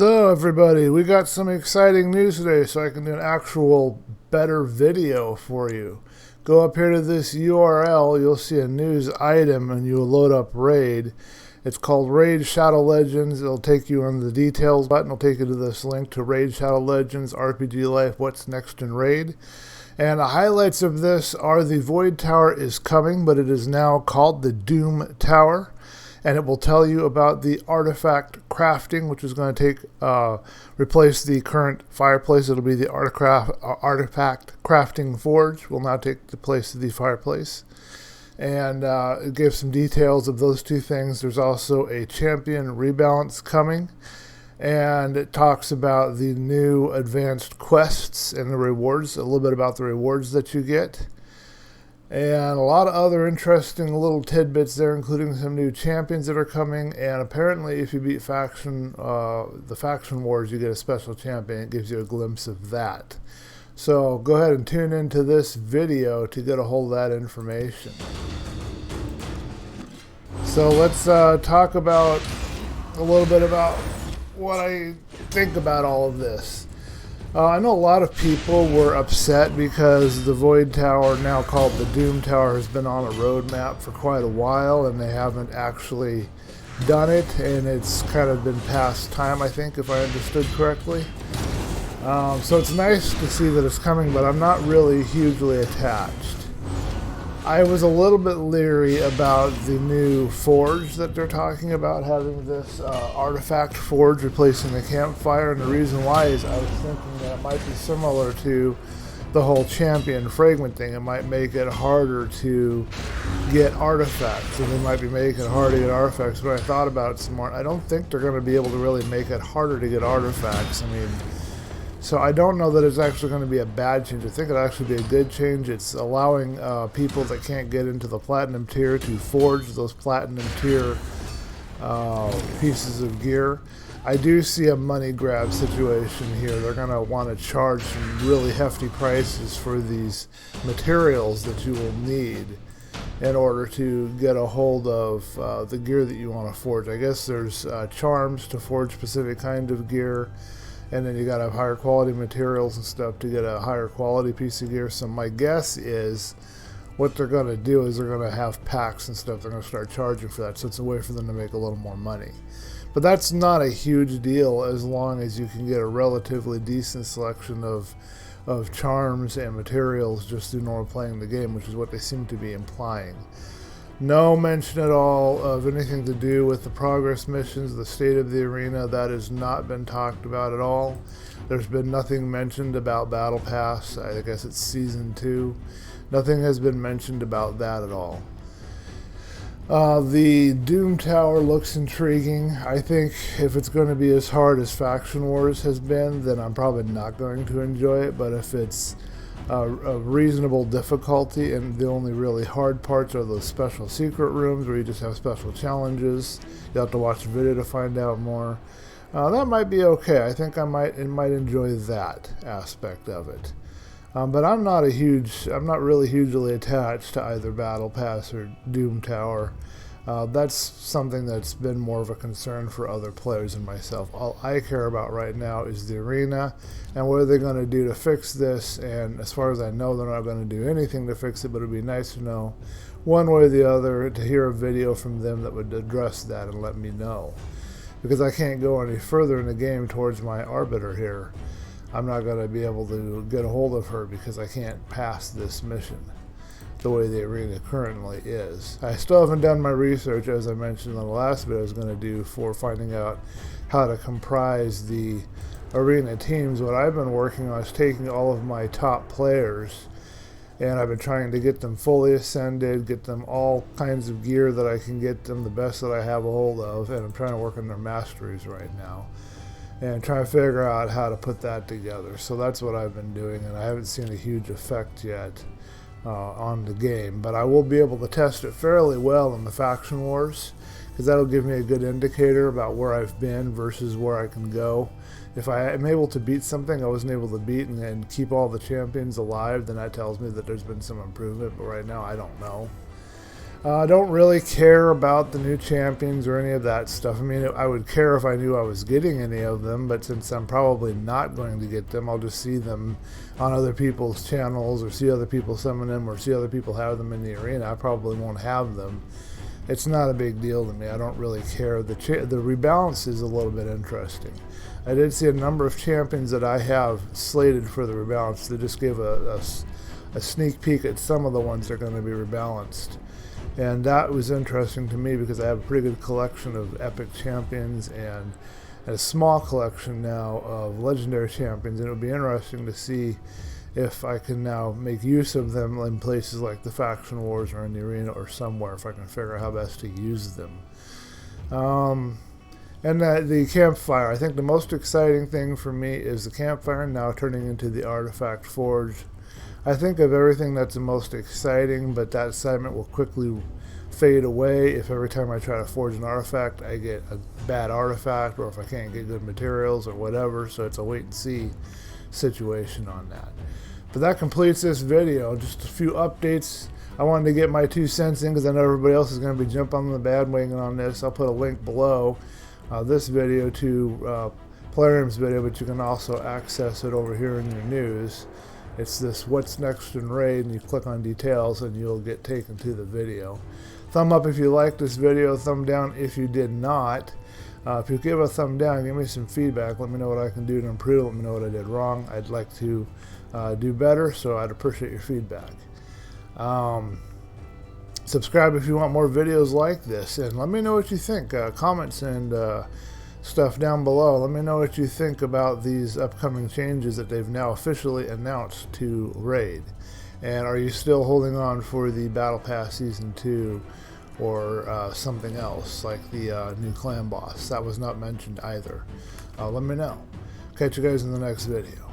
So everybody, we got some exciting news today, so I can do an actual better video for you. Go up here to this URL, you'll see a news item and you'll load up Raid. It's called Raid Shadow Legends. It'll take you on the details button. It'll take you to this link to Raid Shadow Legends RPG Life What's Next in Raid. And the highlights of this are the Void Tower is coming, but it is now called the Doom Tower. And it will tell you about the artifact crafting, which is going to replace the current fireplace. It'll be the artifact crafting forge will now take the place of the fireplace. And it gives some details of those two things. There's also a champion rebalance coming. And it talks about the new advanced quests and the rewards, a little bit about the rewards that you get. And a lot of other interesting little tidbits there, including some new champions that are coming. And apparently, if you beat the faction wars, you get a special champion. It gives you a glimpse of that. So go ahead and tune into this video to get a hold of that information. So let's talk about a little bit about what I think about all of this. I know a lot of people were upset because the Void Tower, now called the Doom Tower, has been on a roadmap for quite a while and they haven't actually done it, and it's kind of been past time, I think, if I understood correctly. So it's nice to see that it's coming, but I'm not really hugely attached. I was a little bit leery about the new forge that they're talking about, having this artifact forge replacing the campfire, and the reason why is I was thinking that it might be similar to the whole champion fragment thing. It might make it harder to get artifacts, and they might be making it hard to get artifacts, but I thought about it some more. I don't think they're going to be able to really make it harder to get artifacts. So I don't know that it's actually going to be a bad change. I think it'll actually be a good change. It's allowing people that can't get into the platinum tier to forge those platinum tier pieces of gear. I do see a money grab situation here. They're going to want to charge some really hefty prices for these materials that you will need in order to get a hold of the gear that you want to forge. I guess there's charms to forge specific kind of gear. And then you got to have higher quality materials and stuff to get a higher quality piece of gear. So my guess is what they're going to do is they're going to have packs and stuff. They're going to start charging for that. So it's a way for them to make a little more money. But that's not a huge deal as long as you can get a relatively decent selection of charms and materials just through normal playing the game, which is what they seem to be implying. No mention at all of anything to do with the progress missions, the state of the arena. That has not been talked about at all. There's been nothing mentioned about Battle Pass. I guess it's Season 2. Nothing has been mentioned about that at all. The Doom Tower looks intriguing. I think if it's going to be as hard as Faction Wars has been, then I'm probably not going to enjoy it. But if it's a reasonable difficulty, and the only really hard parts are those special secret rooms where you just have special challenges, you have to watch the video to find out more. That might be okay. I think I might enjoy that aspect of it. But I'm not really hugely attached to either Battle Pass or Doom Tower. That's something that's been more of a concern for other players than myself. All I care about right now is the arena and what are they going to do to fix this. And as far as I know, they're not going to do anything to fix it, but it'd be nice to know one way or the other, to hear a video from them that would address that and let me know. Because I can't go any further in the game towards my Arbiter here. I'm not going to be able to get a hold of her because I can't pass this mission the way the arena currently is. I still haven't done my research, as I mentioned in the last video I was going to do, for finding out how to comprise the arena teams. What I've been working on is taking all of my top players, and I've been trying to get them fully ascended, get them all kinds of gear that I can get them, the best that I have a hold of, and I'm trying to work on their masteries right now and try to figure out how to put that together. So that's what I've been doing, and I haven't seen a huge effect yet on the game, but I will be able to test it fairly well in the Faction Wars, because that'll give me a good indicator about where I've been versus where I can go. If I am able to beat something I wasn't able to beat and keep all the champions alive, then that tells me that there's been some improvement, but right now I don't know. I don't really care about the new champions or any of that stuff. I mean, I would care if I knew I was getting any of them, but since I'm probably not going to get them, I'll just see them on other people's channels or see other people summon them or see other people have them in the arena. I probably won't have them. It's not a big deal to me. I don't really care. The rebalance is a little bit interesting. I did see a number of champions that I have slated for the rebalance. They just gave a sneak peek at some of the ones that are going to be rebalanced. And that was interesting to me because I have a pretty good collection of epic champions and a small collection now of legendary champions. And it would be interesting to see if I can now make use of them in places like the faction wars or in the arena or somewhere, if I can figure out how best to use them. And the campfire. I think the most exciting thing for me is the campfire now turning into the artifact forge. I think of everything that's the most exciting, but that excitement will quickly fade away if every time I try to forge an artifact I get a bad artifact, or if I can't get good materials or whatever. So it's a wait and see situation on that. But that completes this video. Just a few updates. I wanted to get my 2 cents in because I know everybody else is going to be jumping on the bandwagon on this. I'll put a link below this video to Plarium's video, but you can also access it over here in your news. It's this what's next in raid, and you click on details and you'll get taken to the video. Thumb up if you liked this video, thumb down if you did not. If you give a thumb down, give me some feedback. Let me know what I can do to improve. Let me know what I did wrong. I'd like to do better, so I'd appreciate your feedback. Subscribe if you want more videos like this, and let me know what you think. Comments and stuff down below. Let me know what you think about these upcoming changes that they've now officially announced to Raid. And are you still holding on for the Battle Pass Season 2 or something else like the new clan boss? That was not mentioned either. Let me know. Catch you guys in the next video.